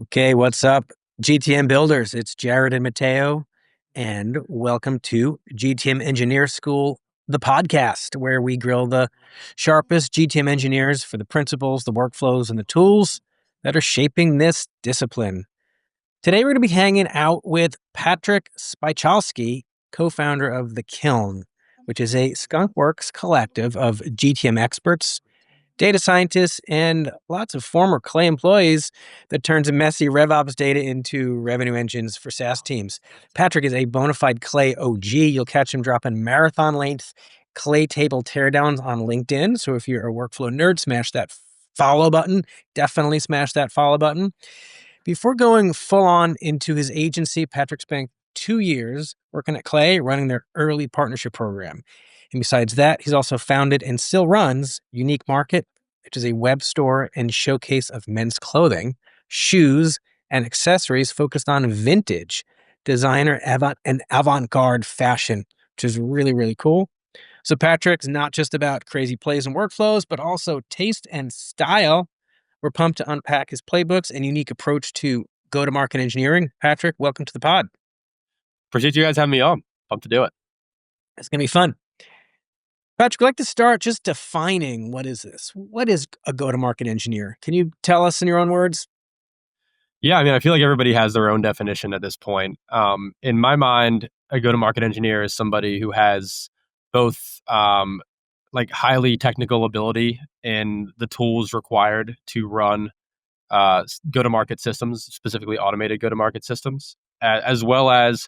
Okay, what's up, GTM builders? It's Jared and Mateo, and welcome to GTM Engineer School, the podcast where we grill the sharpest GTM engineers for the principles, the workflows, and the tools that are shaping this discipline. Today, we're going to be hanging out with Patrick Spychalski, co-founder of the Kiln, which is a skunkworks collective of GTM experts, data scientists, and lots of former Clay employees that turns messy RevOps data into revenue engines for SaaS teams. Patrick is a bona fide Clay OG. You'll catch him dropping marathon-length Clay table teardowns on LinkedIn. So if you're a workflow nerd, smash that follow button. Definitely smash that follow button. Before going full on into his agency, Patrick spent 2 years working at Clay, running their early partnership program. And besides that, he's also founded and still runs Unique Market, which is a web store and showcase of men's clothing, shoes, and accessories focused on vintage, designer, and avant-garde fashion, which is really, really cool. So Patrick's not just about crazy plays and workflows, but also taste and style. We're pumped to unpack his playbooks and unique approach to go-to-market engineering. Patrick, welcome to the pod. Appreciate you guys having me on. Pumped to do it. It's going to be fun. Patrick, I'd like to start just defining what is this? What is a go-to-market engineer? Can you tell us in your own words? Yeah, I mean, I feel like everybody has their own definition at this point. In my mind, a go-to-market engineer is somebody who has both like highly technical ability in the tools required to run go-to-market systems, specifically automated go-to-market systems, as well as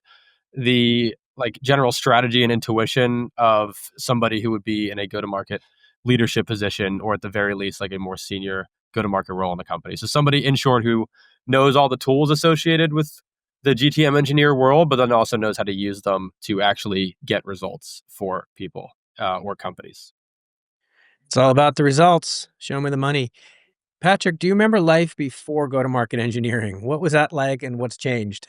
the like general strategy and intuition of somebody who would be in a go-to-market leadership position, or at the very least, like a more senior go-to-market role in the company. So somebody, in short, who knows all the tools associated with the GTM engineer world, but then also knows how to use them to actually get results for people or companies. It's all about the results. Show me the money. Patrick, do you remember life before go-to-market engineering? What was that like and what's changed?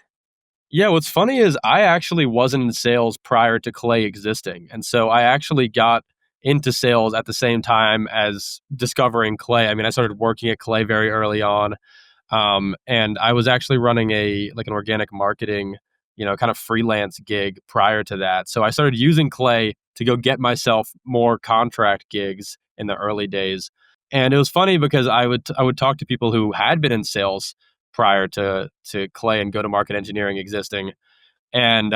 Yeah, what's funny is I actually wasn't in sales prior to Clay existing. And so I actually got into sales at the same time as discovering Clay. I mean, I started working at Clay very early on. And I was actually running an organic marketing, kind of freelance gig prior to that. So I started using Clay to go get myself more contract gigs in the early days. And it was funny because I would talk to people who had been in sales prior to Clay and go-to-market engineering existing. And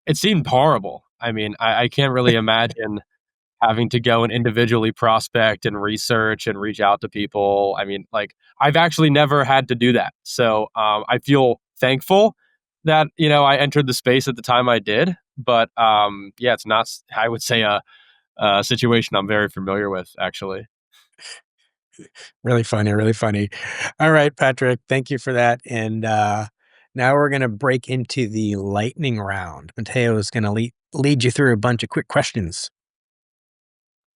it seemed horrible. I mean, I can't really imagine having to go and individually prospect and research and reach out to people. I mean, like, I've actually never had to do that. So I feel thankful that, I entered the space at the time I did. But yeah, it's not, I would say, a situation I'm very familiar with, actually. Really funny, really funny. All right, Patrick, thank you for that. And now we're going to break into the lightning round. Mateo is going to lead you through a bunch of quick questions.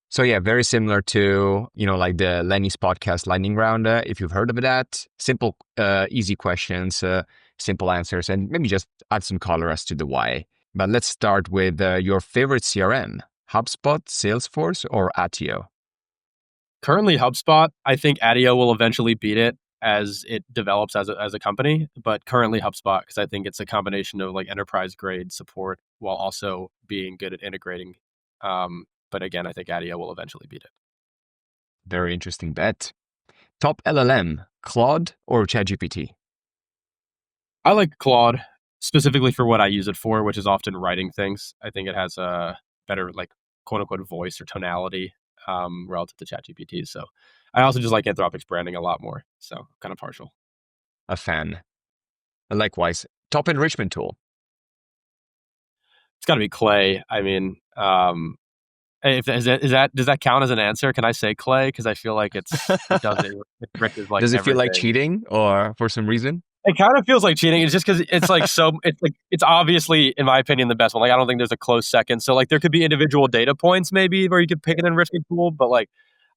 So yeah, very similar to, like the Lenny's podcast lightning round, if you've heard of that. Simple, easy questions, simple answers, and maybe just add some color as to the why. But let's start with your favorite CRM, HubSpot, Salesforce, or Attio? Currently, HubSpot. I think Attio will eventually beat it as it develops as a company, but currently HubSpot, because I think it's a combination of like enterprise grade support while also being good at integrating. But again, I think Attio will eventually beat it. Very interesting bet. Top LLM, Claude or ChatGPT? I like Claude specifically for what I use it for, which is often writing things. I think it has a better like quote unquote voice or tonality relative to ChatGPT. So I also just like Anthropic's branding a lot more. So kind of partial. A fan. Likewise, top enrichment tool. It's got to be Clay. I mean, if does that count as an answer? Can I say Clay? Because I feel like it enriches like Does it feel like everything. cheating or for some reason? It kind of feels like cheating. It's just because it's like it's obviously, in my opinion, the best one. Like I don't think there's a close second. So like there could be individual data points maybe where you could pick an enrichment tool, but like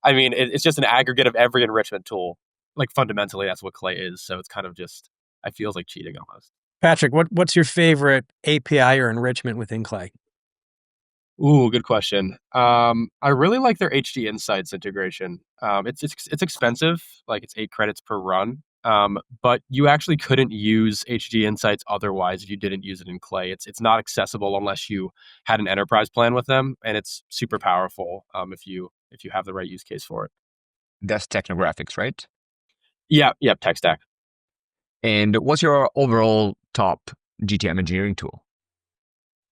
I mean it's just an aggregate of every enrichment tool. Like fundamentally, that's what Clay is. So it's kind of just I feels like cheating almost. Patrick, what's your favorite API or enrichment within Clay? Ooh, good question. I really like their HD Insights integration. It's expensive, like it's 8 credits per run, But you actually couldn't use HG Insights otherwise if you didn't use it in Clay. It's not accessible unless you had an enterprise plan with them, and it's super powerful if you have the right use case for it. That's technographics, right? Yeah, tech stack. And what's your overall top GTM engineering tool?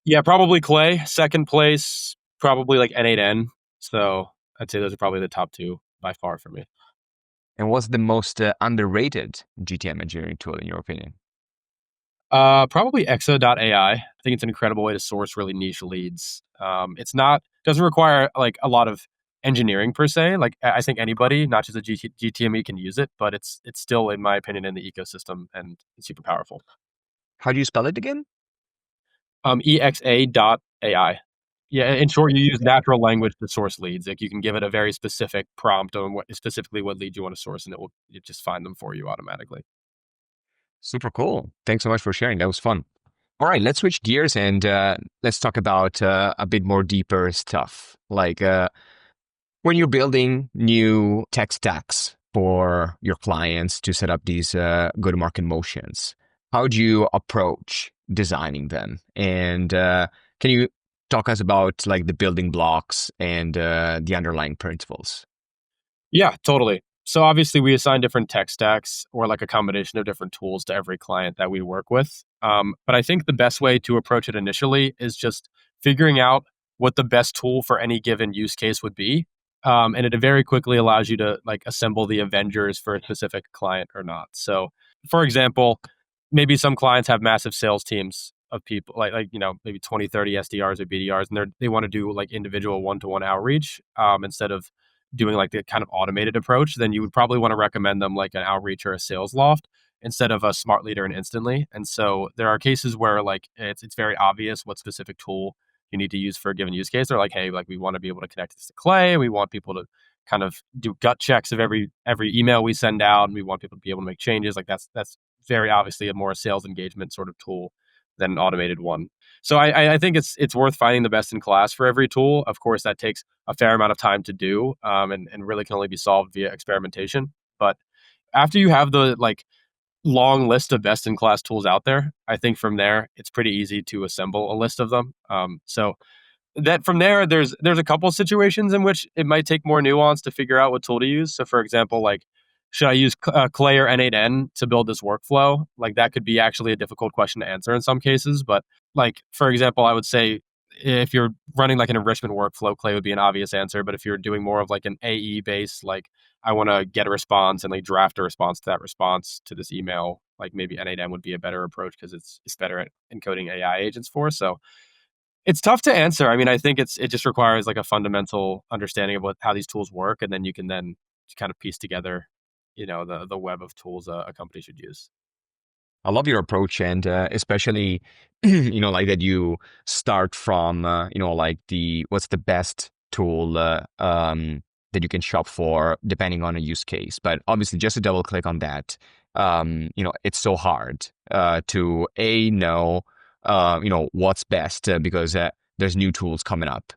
Yeah, probably Clay. Second place, probably like N8N. So I'd say those are probably the top two by far for me. And what's the most underrated GTM engineering tool in your opinion? Probably Exo.ai. I think it's an incredible way to source really niche leads. It's not doesn't require like a lot of engineering per se. Like I think anybody, not just a GTME, can use it, but it's still, in my opinion, in the ecosystem and it's super powerful. How do you spell it again? EXA.ai. Yeah, in short, you use natural language to source leads. Like you can give it a very specific prompt on what lead you want to source, and it just find them for you automatically. Super cool. Thanks so much for sharing. That was fun. All right, let's switch gears and let's talk about a bit more deeper stuff. Like when you're building new tech stacks for your clients to set up these go-to-market motions, how do you approach designing them? And can you talk us about like the building blocks and the underlying principles? Yeah, totally. So obviously we assign different tech stacks or like a combination of different tools to every client that we work with. But I think the best way to approach it initially is just figuring out what the best tool for any given use case would be. And it very quickly allows you to like assemble the Avengers for a specific client or not. So for example, maybe some clients have massive sales teams of people maybe 20, 30 SDRs or BDRs, and they want to do like individual one-to-one outreach instead of doing like the kind of automated approach. Then you would probably want to recommend them like an outreach or a sales loft instead of a smart leader and instantly. And so there are cases where like it's very obvious what specific tool you need to use for a given use case. They're like, hey, like we want to be able to connect this to Clay. We want people to kind of do gut checks of every email we send out, and we want people to be able to make changes. Like that's very obviously a more sales engagement sort of tool than an automated one. So I think it's worth finding the best in class for every tool. Of course, that takes a fair amount of time to do, and really can only be solved via experimentation. But after you have the like long list of best in class tools out there, I think from there it's pretty easy to assemble a list of them. So that from there, there's a couple situations in which it might take more nuance to figure out what tool to use. So for example, like should I use Clay or N8N to build this workflow? Like that could be actually a difficult question to answer in some cases. But like for example, I would say if you're running like an enrichment workflow, Clay would be an obvious answer. But if you're doing more of like an AE based, like I want to get a response and like draft a response to that response to this email, like maybe N8N would be a better approach because it's better at encoding AI agents for. So it's tough to answer. I mean, I think it just requires like a fundamental understanding of how these tools work, and then you can then kind of piece together, the web of tools a company should use. I love your approach, and especially, like that you start from, like what's the best tool that you can shop for depending on a use case. But obviously, just to double click on that, it's so hard to know, what's best because there's new tools coming up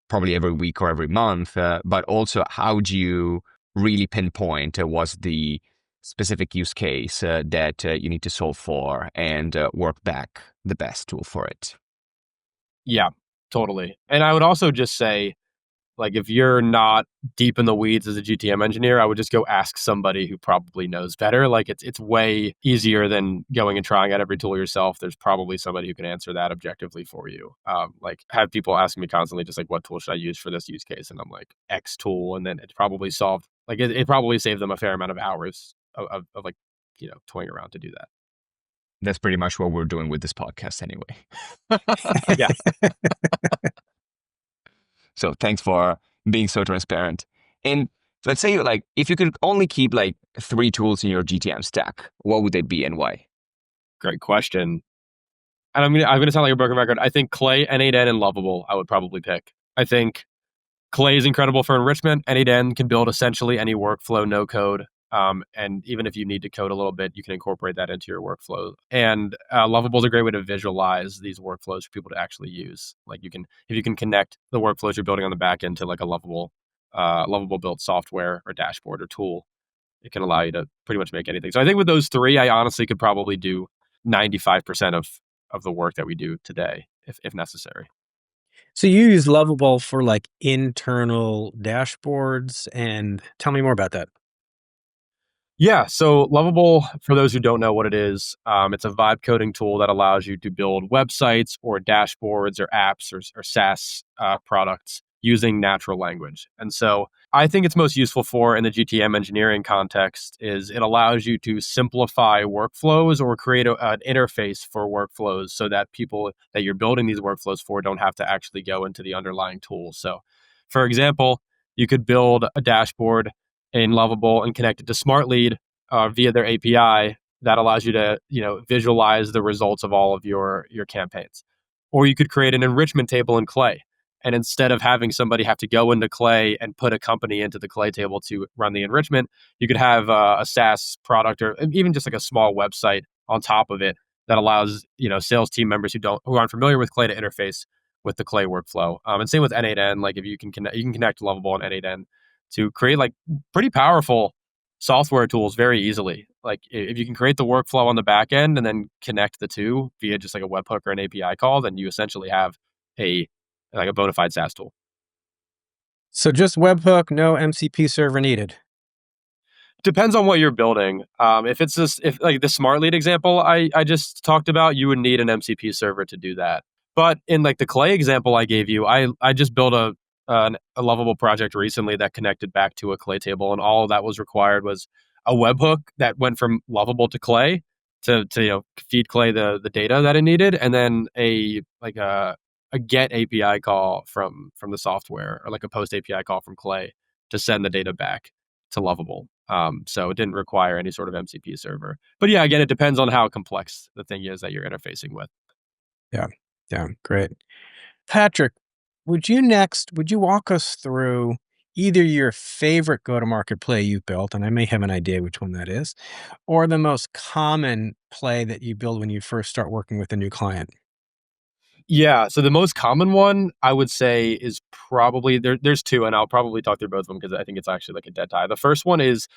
probably every week or every month. But also, how do you really pinpoint what's the specific use case that you need to solve for and work back the best tool for it? Yeah, totally. And I would also just say, like, if you're not deep in the weeds as a GTM engineer, I would just go ask somebody who probably knows better. Like, it's way easier than going and trying out every tool yourself. There's probably somebody who can answer that objectively for you. Like, have people asking me constantly, just like, what tool should I use for this use case? And I'm like, X tool, and then it probably solved. Like, it probably saved them a fair amount of hours of like, toying around to do that. That's pretty much what we're doing with this podcast anyway. Yeah. So thanks for being so transparent. And let's say like if you could only keep like 3 tools in your GTM stack, what would they be and why? Great question. And I'm gonna sound like a broken record. I think Clay, N8N, and Lovable I would probably pick. I think Clay is incredible for enrichment. N8N can build essentially any workflow, no code. And even if you need to code a little bit, you can incorporate that into your workflow. And Lovable is a great way to visualize these workflows for people to actually use. Like if you can connect the workflows you're building on the back end to like a Lovable built software or dashboard or tool, it can allow you to pretty much make anything. So I think with those three, I honestly could probably do 95% of the work that we do today, if necessary. So you use Lovable for like internal dashboards, and tell me more about that. Yeah, so Lovable, for those who don't know what it is, it's a vibe coding tool that allows you to build websites or dashboards or apps or SaaS products using natural language. And so I think it's most useful for in the GTM engineering context is it allows you to simplify workflows or create an interface for workflows so that people that you're building these workflows for don't have to actually go into the underlying tools. So, for example, you could build a dashboard in Lovable and connect it to SmartLead via their API that allows you to visualize the results of all of your campaigns. Or you could create an enrichment table in Clay. And instead of having somebody have to go into Clay and put a company into the Clay table to run the enrichment, you could have a SaaS product or even just like a small website on top of it that allows sales team members who aren't familiar with Clay to interface with the Clay workflow. And same with N8N. Like if you can connect Lovable and N8N to create like pretty powerful software tools very easily. Like if you can create the workflow on the back end and then connect the two via just like a webhook or an API call, then you essentially have a bona fide SaaS tool. So just webhook, no MCP server needed. Depends on what you're building. If like the SmartLead example I just talked about, you would need an MCP server to do that. But in like the Clay example I gave you, I just built a Lovable project recently that connected back to a Clay table, and all that was required was a webhook that went from Lovable to Clay to feed Clay the data that it needed, and then a get API call from the software, or like a post API call from Clay to send the data back to Lovable. So it didn't require any sort of MCP server. But yeah, again, it depends on how complex the thing is that you're interfacing with. Yeah, great. Patrick, would you walk us through either your favorite go-to-market play you've built, and I may have an idea which one that is, or the most common play that you build when you first start working with a new client? Yeah, so the most common one I would say is probably there's two, and I'll probably talk through both of them because I think it's actually like a dead tie. The first one is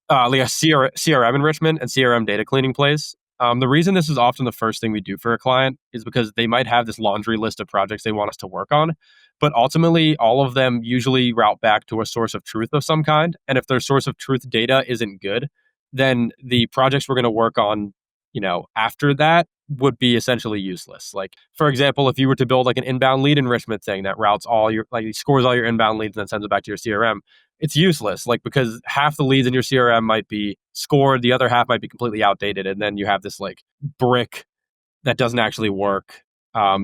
like a CRM enrichment and CRM data cleaning plays. The reason this is often the first thing we do for a client is because they might have this laundry list of projects they want us to work on, but ultimately all of them usually route back to a source of truth of some kind. And if their source of truth data isn't good, then the projects we're going to work on, after that would be essentially useless. Like, for example, if you were to build like an inbound lead enrichment thing that routes scores all your inbound leads and then sends it back to your CRM, it's useless, like, because half the leads in your CRM might be scored, the other half might be completely outdated, and then you have this like brick that doesn't actually work.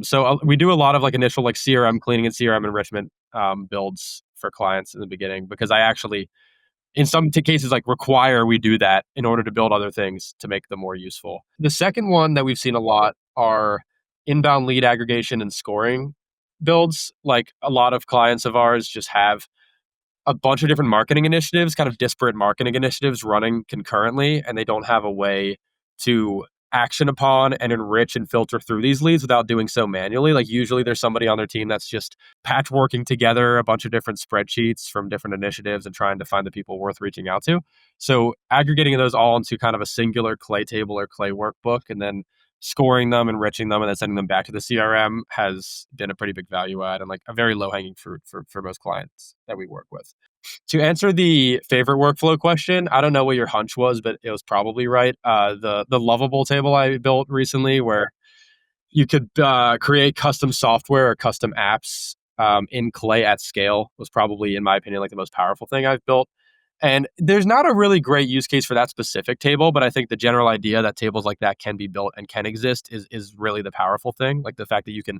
So we do a lot of like initial like CRM cleaning and CRM enrichment builds for clients in the beginning, because I actually, in some cases, like require we do that in order to build other things to make them more useful. The second one that we've seen a lot are inbound lead aggregation and scoring builds. Like a lot of clients of ours just have a bunch of different marketing initiatives, kind of disparate marketing initiatives running concurrently, and they don't have a way to action upon and enrich and filter through these leads without doing so manually. Like usually there's somebody on their team that's just patchworking together a bunch of different spreadsheets from different initiatives and trying to find the people worth reaching out to. So aggregating those all into kind of a singular Clay table or Clay workbook, and then scoring them, enriching them, and then sending them back to the CRM has been a pretty big value add and like a very low-hanging fruit for most clients that we work with. To answer the favorite workflow question, I don't know what your hunch was, but it was probably right. The Lovable table I built recently, where you could create custom software or custom apps in Clay at scale, was probably, in my opinion, like the most powerful thing I've built. And there's not a really great use case for that specific table, but I think the general idea that tables like that can be built and can exist is really the powerful thing. Like the fact that you can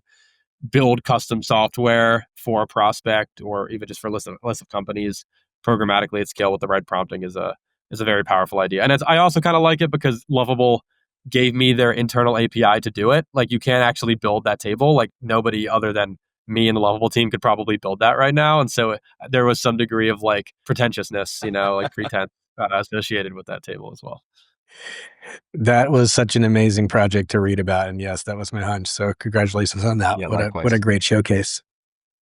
build custom software for a prospect or even just for a list of companies programmatically at scale with the right prompting is a very powerful idea. And I also kind of like it because Lovable gave me their internal API to do it. Like you can't actually build that table. Like nobody other than me and the Lovable team could probably build that right now. And so there was some degree of like pretentiousness, like pretense associated with that table as well. That was such an amazing project to read about, and yes, that was my hunch. So congratulations on that. Yeah, What likewise. a great showcase.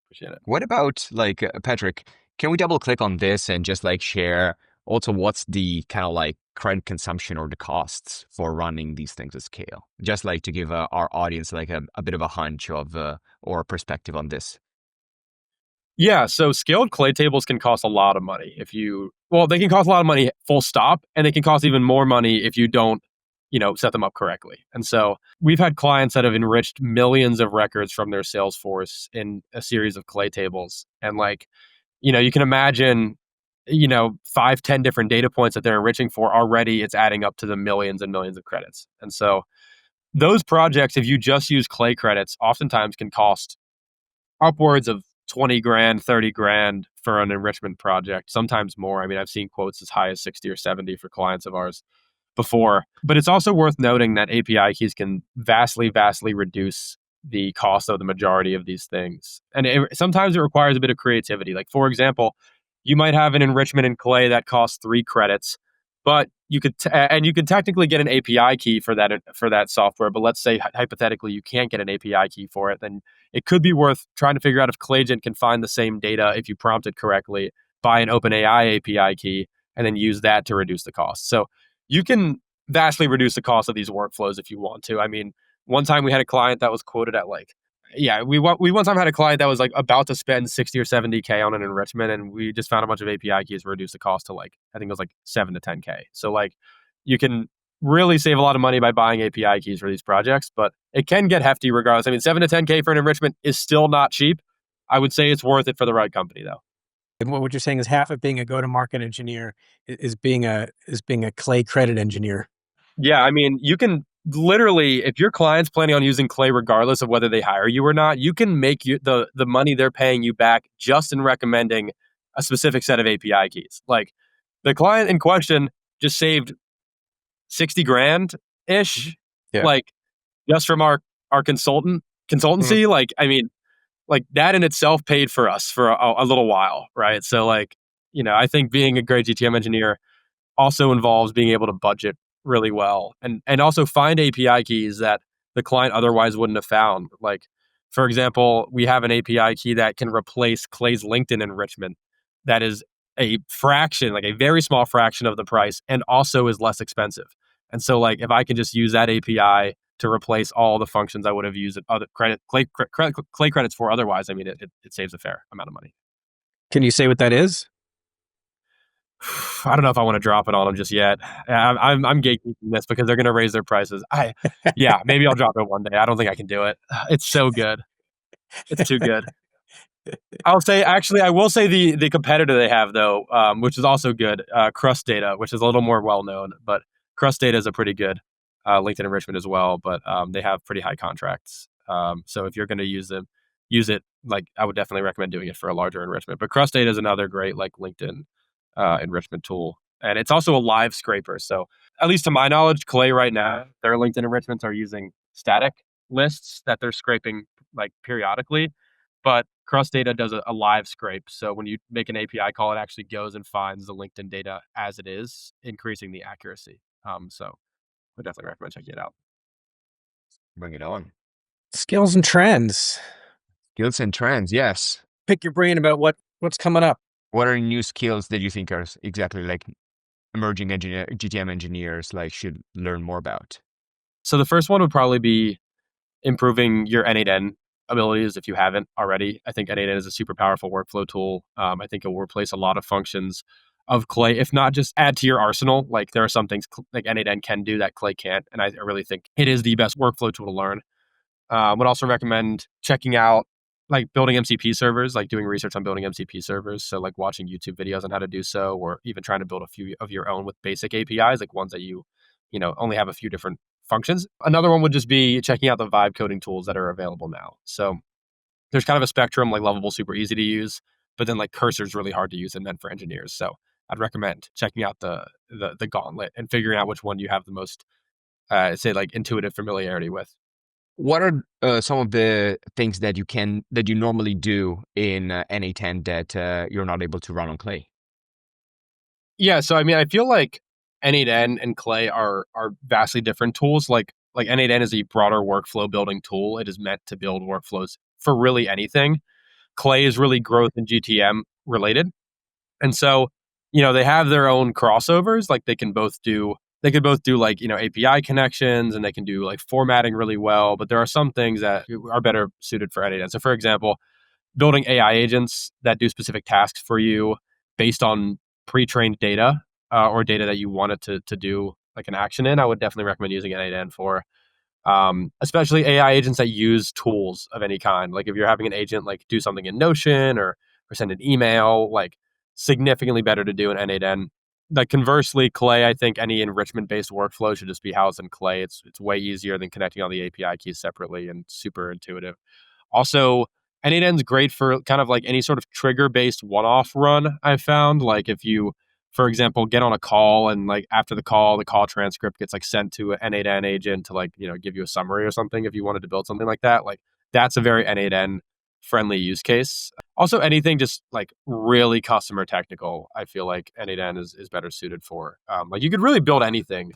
Appreciate it. What about like Patrick? Can we double click on this and just like share Also, what's the kind of like credit consumption or the costs for running these things at scale? Just like to give our audience like a bit of a hunch of or perspective on this. Yeah, so scaled clay tables can cost a lot of money well, they can cost a lot of money full stop, and they can cost even more money if you don't, set them up correctly. And so we've had clients that have enriched millions of records from their Salesforce in a series of clay tables. And you can imagine, 5, 10 different data points that they're enriching for already, it's adding up to the millions and millions of credits. And so those projects, if you just use clay credits, oftentimes can cost upwards of 20 grand, 30 grand for an enrichment project, sometimes more. I mean, I've seen quotes as high as 60 or 70 for clients of ours before. But it's also worth noting that API keys can vastly, vastly reduce the cost of the majority of these things. And sometimes it requires a bit of creativity. Like, for example, you might have an enrichment in clay that costs 3 credits, but you could technically get an API key for that software. But let's say hypothetically you can't get an API key for it, then it could be worth trying to figure out if ClayGen can find the same data if you prompt it correctly, buy an OpenAI API key, and then use that to reduce the cost. So you can vastly reduce the cost of these workflows if you want to. I mean, one time we had a client that was quoted at we one time had a client that was like about to spend 60 or 70K on an enrichment, and we just found a bunch of API keys to reduce the cost to I think it was 7 to 10K. So you can really save a lot of money by buying API keys for these projects, but it can get hefty regardless. I mean, 7 to 10K for an enrichment is still not cheap. I would say it's worth it for the right company though. And what you're saying is half of being a go-to-market engineer is being a clay credit engineer. Yeah, I mean, you can literally, if your client's planning on using clay regardless of whether they hire you or not, you can make the money they're paying you back just in recommending a specific set of API keys. Like the client in question just saved 60 grand ish, just from our consultancy. Mm-hmm. I mean, that in itself paid for us for a little while, right? So I think being a great GTM engineer also involves being able to budget really well and also find API keys that the client otherwise wouldn't have found. Like, for example, we have an API key that can replace Clay's LinkedIn enrichment that is a fraction, a very small fraction of the price, and also is less expensive. And so if I can just use that API to replace all the functions I would have used other clay credits for otherwise, I mean, it saves a fair amount of money. Can you say what that is? I don't know if I want to drop it on them just yet. I'm gatekeeping this because they're going to raise their prices. Maybe I'll drop it one day. I don't think I can do it. It's so good. It's too good. I will say the competitor they have though, which is also good, Crust Data, which is a little more well known, but Crust Data is a pretty good LinkedIn enrichment as well, but they have pretty high contracts. So if you're going to use it. I would definitely recommend doing it for a larger enrichment. But Crust Data is another great LinkedIn enrichment tool, and it's also a live scraper. So at least to my knowledge, Clay right now, their LinkedIn enrichments are using static lists that they're scraping periodically, but Crust Data does a live scrape. So when you make an API call, it actually goes and finds the LinkedIn data as it is, increasing the accuracy. So I would definitely recommend checking it out. Bring it on. Skills and trends. Skills and trends, yes. Pick your brain about what's coming up. What are new skills that you think are exactly emerging GTM engineers should learn more about? So the first one would probably be improving your N8N abilities if you haven't already. I think N8N is a super powerful workflow tool. I think it will replace a lot of functions of Clay, if not just add to your arsenal. There are some things N8N can do that Clay can't, and I really think it is the best workflow tool to learn. Would also recommend checking out building MCP servers, doing research on building MCP servers. So watching YouTube videos on how to do so, or even trying to build a few of your own with basic APIs, ones that you only have a few different functions. Another one would just be checking out the vibe coding tools that are available now. So there's kind of a spectrum. Lovable, super easy to use, but then Cursor's really hard to use and meant for engineers. So I'd recommend checking out the gauntlet and figuring out which one you have the most intuitive familiarity with. What are some of the things that you normally do in N8N that you're not able to run on Clay? Yeah, so I mean, I feel like N8N and Clay are vastly different tools. N8N is a broader workflow building tool. It is meant to build workflows for really anything. Clay is really growth and GTM related. And so, they have their own crossovers. Like they could both do like, API connections, and they can do like formatting really well. But there are some things that are better suited for editing. So for example, building AI agents that do specific tasks for you based on pre-trained data, or data that you want it to do like an action in, I would definitely recommend using N8N for. Especially AI agents that use tools of any kind. Like if you're having an agent like do something in Notion or send an email, like significantly better to do in N8N. Like conversely, Clay, I think any enrichment based workflow should just be housed in Clay. It's way easier than connecting all the API keys separately and super intuitive. Also, N8N's great for kind of like any sort of trigger based one off run. I've found, like if you, for example, get on a call and like after the call transcript gets like sent to an N8N agent to like, give you a summary or something. If you wanted to build something like that, like that's a very N8N friendly use case. Also, anything just like really customer technical, I feel like N8N is better suited for. Like you could really build anything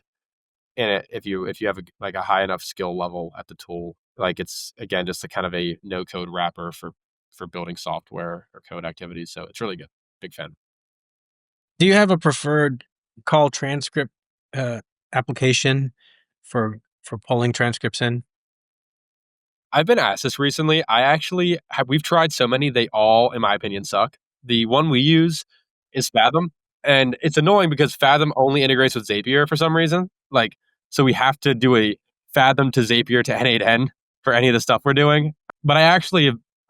in it if you have a high enough skill level at the tool. Like it's again just a kind of a no code wrapper for building software or code activities. So it's really good. Big fan. Do you have a preferred call transcript application for pulling transcripts in? I've been asked this recently. We've tried so many, they all, in my opinion, suck. The one we use is Fathom. And it's annoying because Fathom only integrates with Zapier for some reason. Like, so we have to do a Fathom to Zapier to N8N for any of the stuff we're doing. But I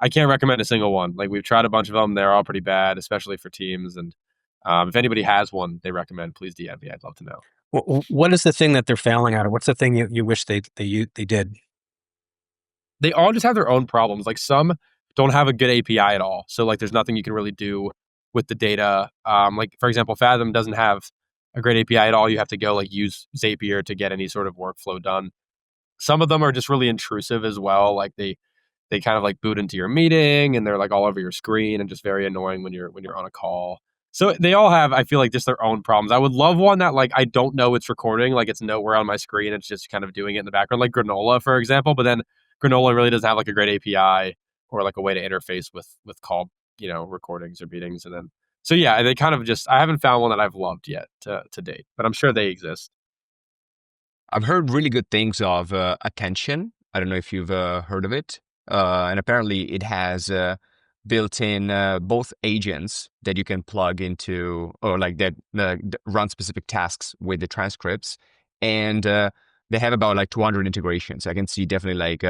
can't recommend a single one. Like, we've tried a bunch of them. They're all pretty bad, especially for teams. And if anybody has one they recommend, please DM me. I'd love to know. What is the thing that they're failing at? Or what's the thing you wish they did? They all just have their own problems. Like some don't have a good API at all. So like there's nothing you can really do with the data. Like for example, Fathom doesn't have a great API at all. You have to go like use Zapier to get any sort of workflow done. Some of them are just really intrusive as well. Like they kind of like boot into your meeting and they're like all over your screen and just very annoying when you're on a call. So they all have, I feel like, just their own problems. I would love one that like I don't know it's recording, like it's nowhere on my screen. It's just kind of doing it in the background, like Granola, for example. But then Granola really doesn't have like a great API or like a way to interface with call, recordings or meetings. And then so yeah, they kind of just I haven't found one that I've loved yet to date, but I'm sure they exist. I've heard really good things of Attention. I don't know if you've heard of it. And apparently it has built-in both agents that you can plug into, or like that run specific tasks with the transcripts. And they have about like 200 integrations. I can see definitely like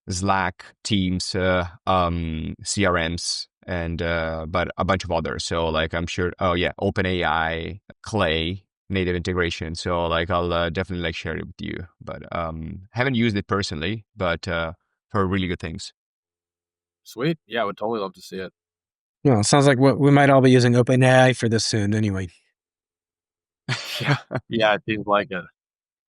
Slack, Teams, CRMs, and but a bunch of others. So like I'm sure, oh yeah, OpenAI, Clay, native integration. So like I'll definitely like share it with you. But haven't used it personally, but heard really good things. Sweet. Yeah, I would totally love to see it. Well, it sounds like we might all be using OpenAI for this soon anyway. Yeah. Yeah, it seems like it.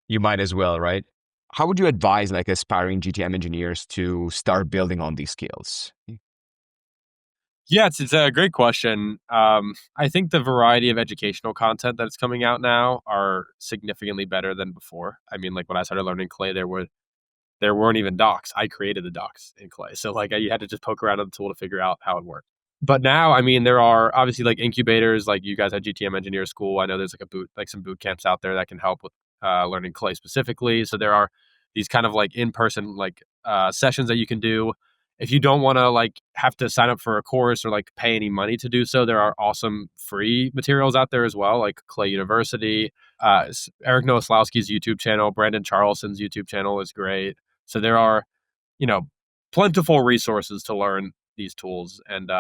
You might as well, right? How would you advise like aspiring GTM engineers to start building on these skills? Yeah, it's a great question. I think the variety of educational content that's coming out now are significantly better than before. I mean, like when I started learning Clay, there weren't even docs. I created the docs in Clay, so like you had to just poke around on the tool to figure out how it worked. But now, I mean, there are obviously like incubators, like you guys at GTM Engineer School. I know there's like some boot camps out there that can help with learning Clay specifically. So there are these kind of like in-person like sessions that you can do. If you don't want to like have to sign up for a course or like pay any money to do so, there are awesome free materials out there as well, like Clay University, Eric Nowoslawski's YouTube channel, Brandon Charleston's YouTube channel is great. So there are, you know, plentiful resources to learn these tools, and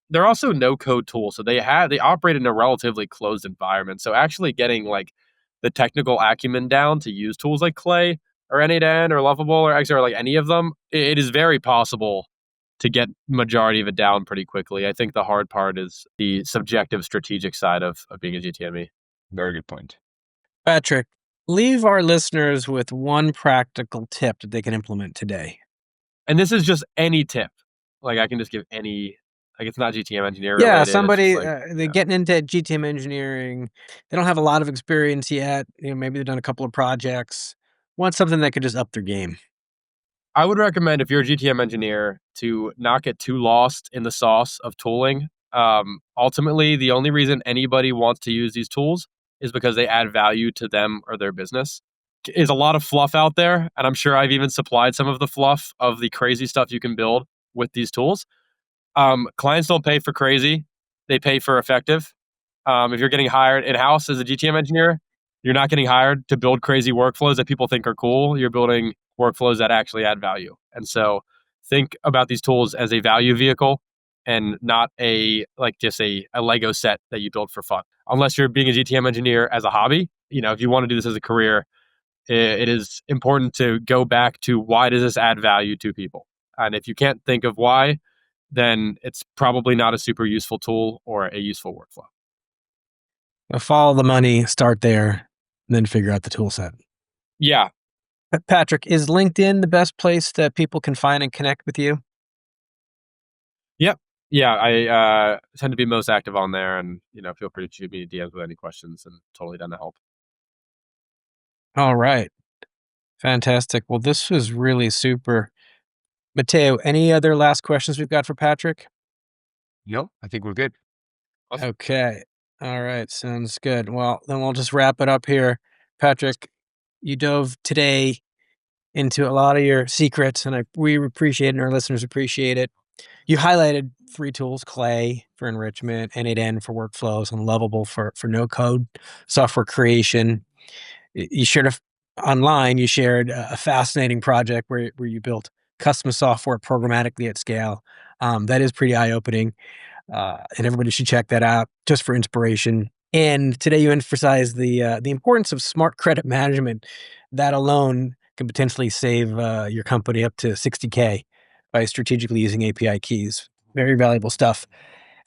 they're also no code tools. So they operate in a relatively closed environment. So actually getting like the technical acumen down to use tools like Clay or N8N or Lovable or X or like any of them, it is very possible to get majority of it down pretty quickly. I think the hard part is the subjective strategic side of being a GTME. Very good point. Patrick, leave our listeners with one practical tip that they can implement today. And this is just any tip. Like I can just give any, like it's not GTM engineer Yeah, related. somebody It's just like, they're getting into GTM engineering. They don't have a lot of experience yet. Maybe they've done a couple of projects. Want something that could just up their game. I would recommend if you're a GTM engineer to not get too lost in the sauce of tooling. Ultimately, the only reason anybody wants to use these tools is because they add value to them or their business. Is a lot of fluff out there, and I'm sure I've even supplied some of the fluff of the crazy stuff you can build with these tools. Clients don't pay for crazy; they pay for effective. If you're getting hired in-house as a GTM engineer, you're not getting hired to build crazy workflows that people think are cool. You're building workflows that actually add value. And so think about these tools as a value vehicle and not just a Lego set that you build for fun. Unless you're being a GTM engineer as a hobby, if you want to do this as a career, it is important to go back to why does this add value to people? And if you can't think of why, then it's probably not a super useful tool or a useful workflow. Follow the money, start there, and then figure out the tool set. Yeah. Patrick, is LinkedIn the best place that people can find and connect with you? Yep. Yeah, I tend to be most active on there, and feel free to shoot me DMs with any questions, and totally down to help. All right. Fantastic. Well, this was really super. Matteo, any other last questions we've got for Patrick? No, I think we're good. Awesome. Okay. All right. Sounds good. Well, then we'll just wrap it up here. Patrick, you dove today into a lot of your secrets, and we appreciate it, and our listeners appreciate it. You highlighted 3 tools: Clay for enrichment, N8N for workflows, and Lovable for no-code software creation. You shared online, you shared a fascinating project where you built custom software programmatically at scale. That is pretty eye-opening, and everybody should check that out just for inspiration. And today you emphasized the importance of smart credit management. That alone can potentially save your company up to $60K by strategically using API keys. Very valuable stuff.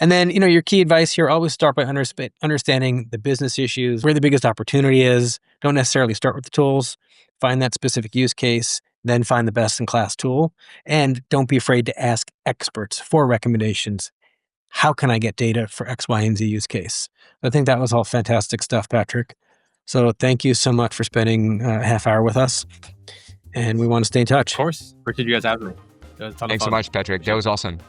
And then, your key advice here, always start by understanding the business issues, where the biggest opportunity is. Don't necessarily start with the tools. Find that specific use case, then find the best-in-class tool. And don't be afraid to ask experts for recommendations. How can I get data for X, Y, and Z use case? I think that was all fantastic stuff, Patrick. So thank you so much for spending a half hour with us. And we want to stay in touch. Of course. Appreciate you guys having me. It was a ton of Thanks so fun. much, Patrick. That was awesome.